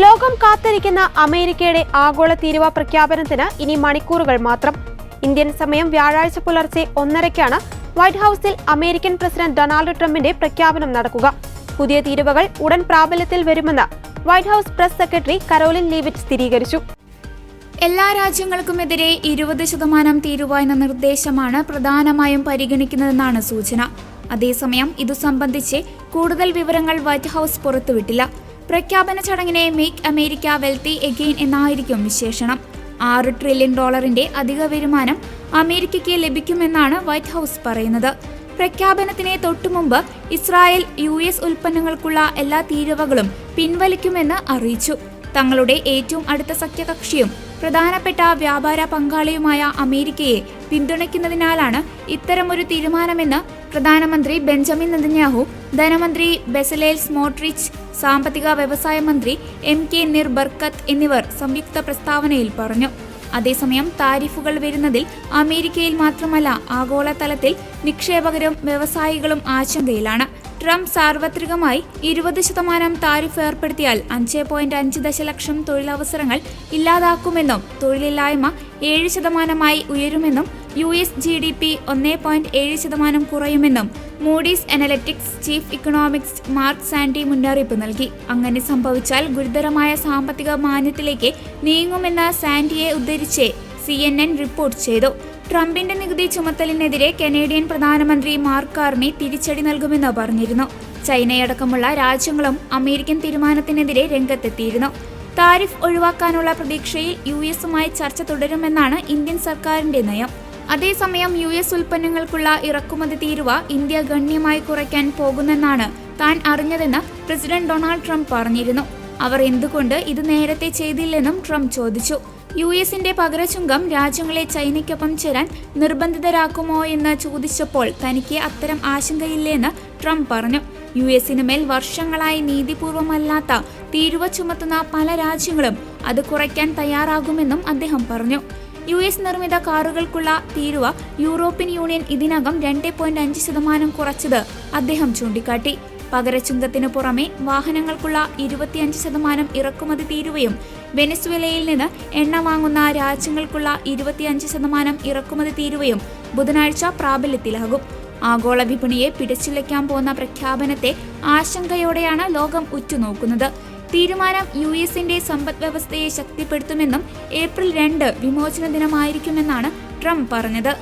ലോകം കാത്തിരിക്കുന്ന അമേരിക്കയുടെ ആഗോള തീരുവ പ്രഖ്യാപനത്തിന് ഇനി മണിക്കൂറുകൾ മാത്രം. ഇന്ത്യൻ സമയം വ്യാഴാഴ്ച പുലർച്ചെ 1:30-ക്കാണ് വൈറ്റ് ഹൌസിൽ അമേരിക്കൻ പ്രസിഡന്റ് ഡൊണാൾഡ് ട്രംപിന്റെ പ്രഖ്യാപനം നടക്കുക. പുതിയ തീരുവകൾ ഉടൻ പ്രാബല്യത്തിൽ വരുമെന്ന് white house press secretary Karoline Leavitt സ്ഥിരീകരിച്ചു. എല്ലാ രാജ്യങ്ങൾക്കുമെതിരെ 20% തീരുവ എന്ന നിർദ്ദേശമാണ് പ്രധാനമായും പരിഗണിക്കുന്നതെന്നാണ് സൂചന. അതേസമയം ഇതു സംബന്ധിച്ച് കൂടുതൽ വിവരങ്ങൾ വൈറ്റ് ഹൌസ് പുറത്തുവിട്ടില്ല. പ്രഖ്യാപന ചടങ്ങിനെ മേക്ക് അമേരിക്ക വെൽത്തി എഗെയിൻ എന്നായിരിക്കും വിശേഷണം. $6 ട്രില്യൺ അധിക വരുമാനം അമേരിക്കയ്ക്ക് ലഭിക്കുമെന്നാണ് വൈറ്റ് ഹൌസ് പറയുന്നത്. പ്രഖ്യാപനത്തിന് തൊട്ടുമുമ്പ് ഇസ്രായേൽ US ഉൽപ്പന്നങ്ങൾക്കുള്ള എല്ലാ തീരുവകളും പിൻവലിക്കുമെന്ന് അറിയിച്ചു. തങ്ങളുടെ ഏറ്റവും അടുത്ത സഖ്യകക്ഷിയും പ്രധാനപ്പെട്ട വ്യാപാര പങ്കാളിയുമായ അമേരിക്കയെ പിന്തുണയ്ക്കുന്നതിനാലാണ് ഇത്തരമൊരു തീരുമാനമെന്ന് പ്രധാനമന്ത്രി ബെഞ്ചമിൻ നെതന്യാഹു, ധനമന്ത്രി ബെസലേൽ സ്മോട്രിച്ച്, സാമ്പത്തിക വ്യവസായ മന്ത്രി MK നിർ ബർക്കത്ത് എന്നിവർ സംയുക്ത പ്രസ്താവനയിൽ പറഞ്ഞു. അതേസമയം താരിഫുകൾ വരുന്നതിൽ അമേരിക്കയിൽ മാത്രമല്ല ആഗോളതലത്തിൽ നിക്ഷേപകരും വ്യവസായികളും ആശങ്കയിലാണ്. ട്രംപ് സാർവത്രികമായി 20% താരിഫ് ഏർപ്പെടുത്തിയാൽ 5.5 ദശലക്ഷം തൊഴിലവസരങ്ങൾ ഇല്ലാതാക്കുമെന്നും തൊഴിലില്ലായ്മ 7% ഉയരുമെന്നും US GDP 1.7% കുറയുമെന്നും Moody's Analytics chief economics Mark Zandi മുന്നറിയിപ്പ് നൽകി. അങ്ങനെ സംഭവിച്ചാൽ ഗുരുതരമായ സാമ്പത്തിക മാന്ദ്യത്തിലേക്ക് നീങ്ങുമെന്ന് സാൻഡിയെ ഉദ്ധരിച്ച് CNN റിപ്പോർട്ട് ചെയ്തു. ട്രംപിന്റെ നികുതി ചുമത്തലിനെതിരെ കനേഡിയൻ പ്രധാനമന്ത്രി മാർക്ക് കാർണി തിരിച്ചടി നൽകുമെന്ന് പറഞ്ഞിരുന്നു. ചൈനയടക്കമുള്ള രാജ്യങ്ങളും അമേരിക്കൻ തീരുമാനത്തിനെതിരെ രംഗത്തെത്തിയിരുന്നു. താരിഫ് ഒഴിവാക്കാനുള്ള പ്രതീക്ഷയിൽ US-മായി ചർച്ച തുടരുമെന്നാണ് ഇന്ത്യൻ സർക്കാരിന്റെ നയം. അതേസമയം US ഉൽപ്പന്നങ്ങൾക്കുള്ള ഇറക്കുമതി തീരുവ ഇന്ത്യ ഗണ്യമായി കുറയ്ക്കാൻ പോകുന്നെന്നാണ് താൻ അറിഞ്ഞതെന്ന് പ്രസിഡന്റ് ഡൊണാൾഡ് ട്രംപ് പറഞ്ഞിരുന്നു. അവർ എന്തുകൊണ്ട് ഇത് നേരത്തെ ചെയ്തില്ലെന്നും ട്രംപ് ചോദിച്ചു. US-ന്റെ പകരച്ചുങ്കം രാജ്യങ്ങളെ ചൈനയ്ക്കൊപ്പം ചേരാൻ നിർബന്ധിതരാക്കുമോ എന്ന് ചോദിച്ചപ്പോൾ തനിക്ക് അത്തരം ആശങ്കയില്ലെന്ന് ട്രംപ് പറഞ്ഞു. US-ന് മേൽ വർഷങ്ങളായി നീതിപൂർവമല്ലാത്ത തീരുവ ചുമത്തുന്ന പല രാജ്യങ്ങളും അത് കുറയ്ക്കാൻ തയ്യാറാകുമെന്നും അദ്ദേഹം പറഞ്ഞു. US നിർമ്മിത കാറുകൾക്കുള്ള തീരുവ യൂറോപ്യൻ യൂണിയൻ ഇതിനകം 2.5% കുറച്ചത് അദ്ദേഹം ചൂണ്ടിക്കാട്ടി. പകരച്ചുങ്കത്തിനു പുറമെ വാഹനങ്ങൾക്കുള്ള 25% ഇറക്കുമതി തീരുവയും വെനസ്വേലയിൽ നിന്ന് എണ്ണ വാങ്ങുന്ന രാജ്യങ്ങൾക്കുള്ള 25% ഇറക്കുമതി തീരുവയും ബുധനാഴ്ച പ്രാബല്യത്തിലാകും. ആഗോള വിപണിയെ പിടിച്ചുലയ്ക്കാൻ പോകുന്ന പ്രഖ്യാപനത്തെ ആശങ്കയോടെയാണ് ലോകം ഉറ്റുനോക്കുന്നത്. തീരുമാനം US-ന്റെ സമ്പദ് വ്യവസ്ഥയെ ശക്തിപ്പെടുത്തുമെന്നും ഏപ്രിൽ 2 വിമോചന ദിനമായിരിക്കുമെന്നാണ് ട്രംപ് പറഞ്ഞത്.